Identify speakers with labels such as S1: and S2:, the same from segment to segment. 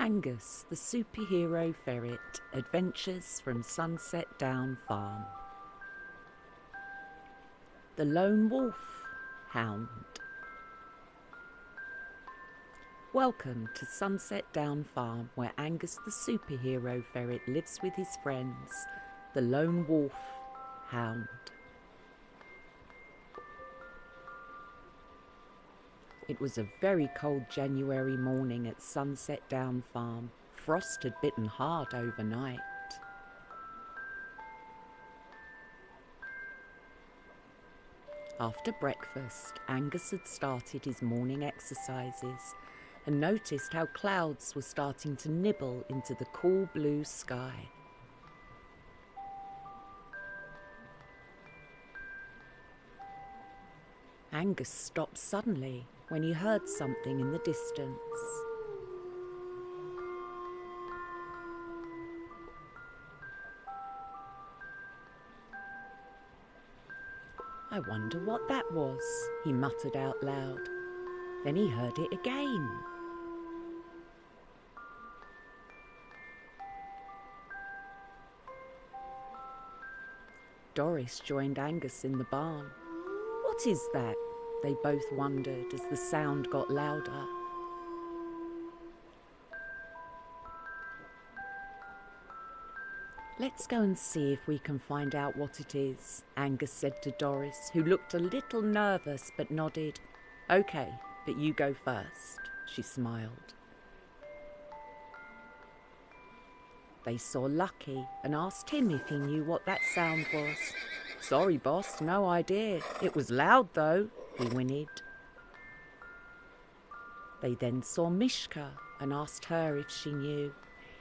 S1: Angus, the superhero ferret, adventures from Sunset Down Farm. The Lone Wolf, Hound. Welcome to Sunset Down Farm, where Angus the superhero ferret lives with his friends, the Lone Wolf, Hound. It was a very cold January morning at Sunset Down Farm. Frost had bitten hard overnight. After breakfast, Angus had started his morning exercises and noticed how clouds were starting to nibble into the cool blue sky. Angus stopped suddenly when he heard something in the distance. "I wonder what that was," he muttered out loud. Then he heard it again. Doris joined Angus in the barn. "What is that?" they both wondered as the sound got louder. "Let's go and see if we can find out what it is," Angus said to Doris, who looked a little nervous but nodded. "Okay, but you go first," she smiled. They saw Lucky and asked him if he knew what that sound was. "Sorry, boss, no idea. It was loud, though," he whinnied. They then saw Mishka and asked her if she knew.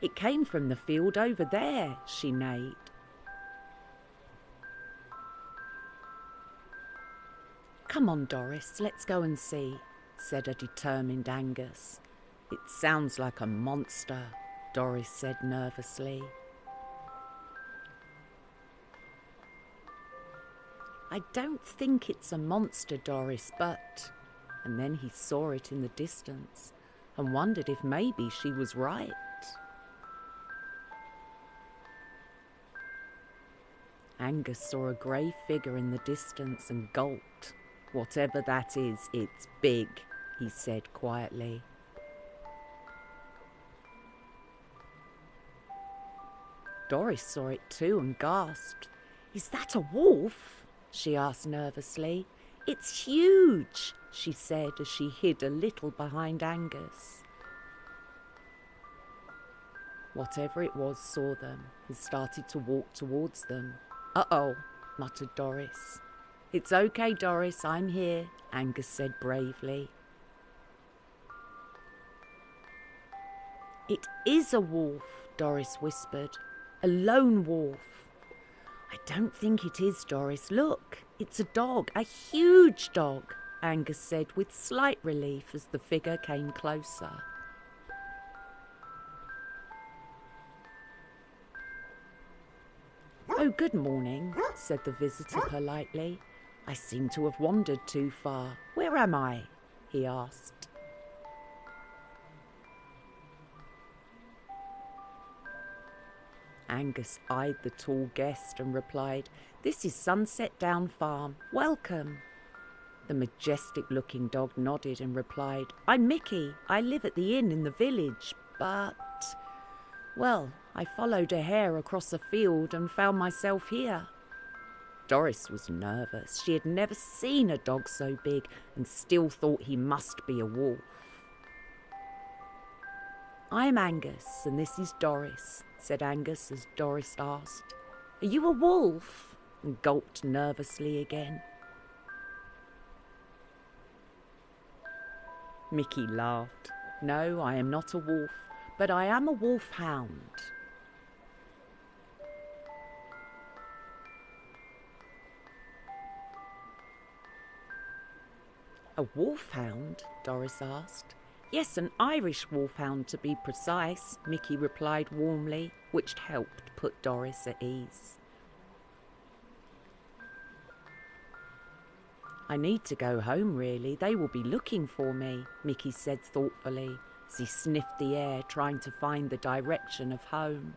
S1: "It came from the field over there," she neighed. "Come on, Doris, let's go and see," said a determined Angus. "It sounds like a monster," Doris said nervously. "I don't think it's a monster, Doris, but..." And then he saw it in the distance and wondered if maybe she was right. Angus saw a grey figure in the distance and gulped. "Whatever that is, it's big," he said quietly. Doris saw it too and gasped. "Is that a wolf?" she asked nervously. "It's huge," she said as she hid a little behind Angus. Whatever it was saw them and started to walk towards them. "Uh-oh," muttered Doris. "It's okay, Doris, I'm here," Angus said bravely. "It is a wolf," Doris whispered. "A lone wolf." "I don't think it is, Doris. Look, it's a dog, a huge dog," Angus said with slight relief as the figure came closer. "Oh, good morning," said the visitor politely. "I seem to have wandered too far. Where am I?" he asked. Angus eyed the tall guest and replied, "This is Sunset Down Farm. Welcome." The majestic-looking dog nodded and replied, "I'm Mickey. I live at the inn in the village, but... well, I followed a hare across a field and found myself here." Doris was nervous. She had never seen a dog so big and still thought he must be a wolf. "I'm Angus and this is Doris," said Angus as Doris asked, "Are you a wolf?" and gulped nervously again. Mickey laughed. "No, I am not a wolf, but I am a wolfhound." "A wolfhound?" Doris asked. "Yes, an Irish wolfhound to be precise," Mickey replied warmly, which helped put Doris at ease. "I need to go home, really. They will be looking for me," Mickey said thoughtfully. as he sniffed the air, trying to find the direction of home.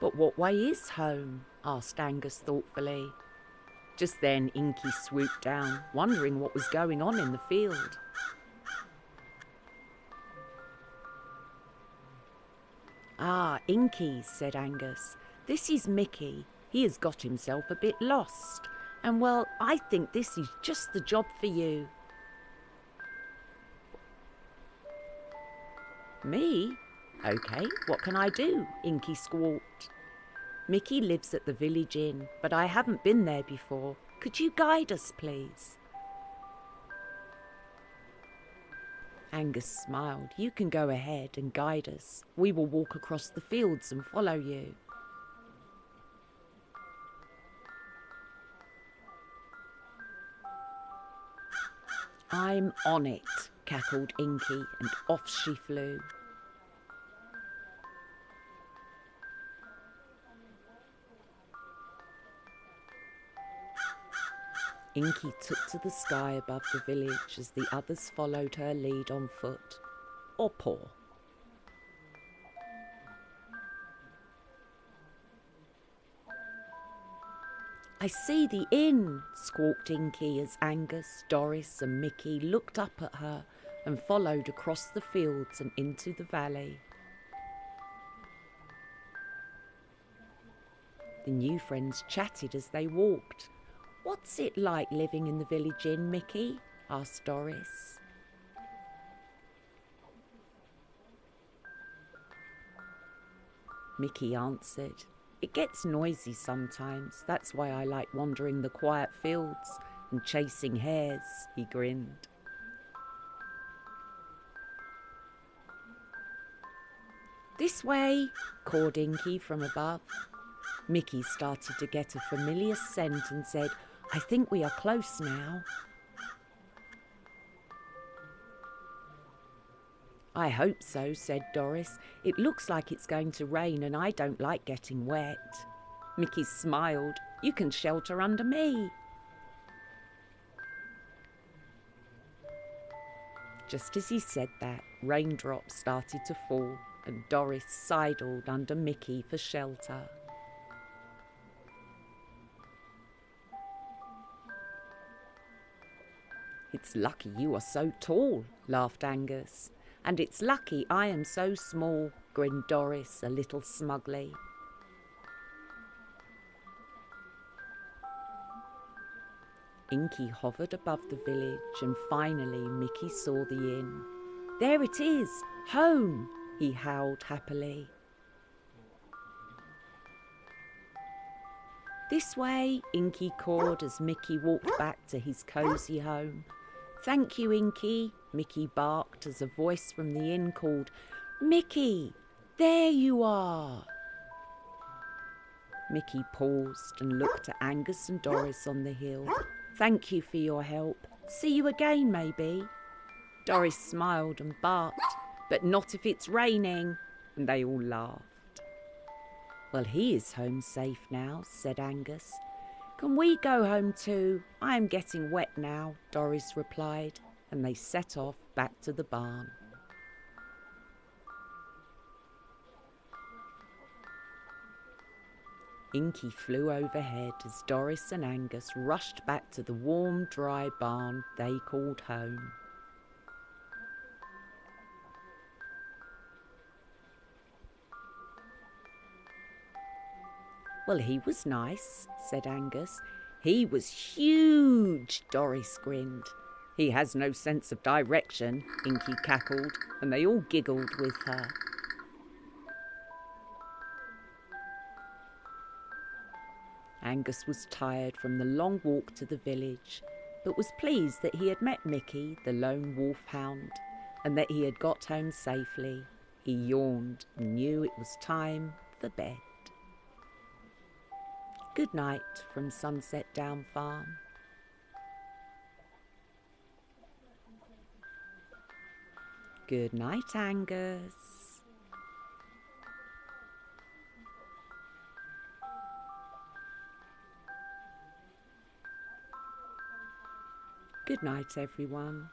S1: "But what way is home?" asked Angus thoughtfully. Just then Inky swooped down, wondering what was going on in the field. "Ah, Inky," said Angus, "this is Mickey. He has got himself a bit lost. And well, I think this is just the job for you." "Me? Okay, what can I do?" Inky squawked. "Mickey lives at the village inn, but I haven't been there before. Could you guide us, please?" Angus smiled. "You can go ahead and guide us. We will walk across the fields and follow you." "I'm on it," cackled Inky, and off she flew. Inky took to the sky above the village as the others followed her lead on foot or paw. "I see the inn," squawked Inky as Angus, Doris and Mickey looked up at her and followed across the fields and into the valley. The new friends chatted as they walked. "What's it like living in the village inn, Mickey?" asked Doris. Mickey answered, "It gets noisy sometimes. That's why I like wandering the quiet fields and chasing hares," he grinned. "This way," called Inky from above. Mickey started to get a familiar scent and said, "I think we are close now." "I hope so," said Doris. "It looks like it's going to rain and I don't like getting wet." Mickey smiled. "You can shelter under me." Just as he said that, raindrops started to fall and Doris sidled under Mickey for shelter. "It's lucky you are so tall," laughed Angus. "And it's lucky I am so small," grinned Doris a little smugly. Inky hovered above the village and finally Mickey saw the inn. "There it is, home," he howled happily. "This way," Inky called as Mickey walked back to his cosy home. "Thank you, Inky," Mickey barked as a voice from the inn called, "Mickey, there you are." Mickey paused and looked at Angus and Doris on the hill. "Thank you for your help. See you again, maybe." Doris smiled and barked, "But not if it's raining," and they all laughed. "Well, he is home safe now," said Angus. "Can we go home too? I am getting wet now," Doris replied, and they set off back to the barn. Inky flew overhead as Doris and Angus rushed back to the warm, dry barn they called home. "Well, he was nice," said Angus. "He was huge," Doris grinned. "He has no sense of direction," Inky cackled, and they all giggled with her. Angus was tired from the long walk to the village, but was pleased that he had met Mickey, the lone wolf hound, and that he had got home safely. He yawned and knew it was time for bed. Good night from Sunset Down Farm. Good night, Angus. Good night, everyone.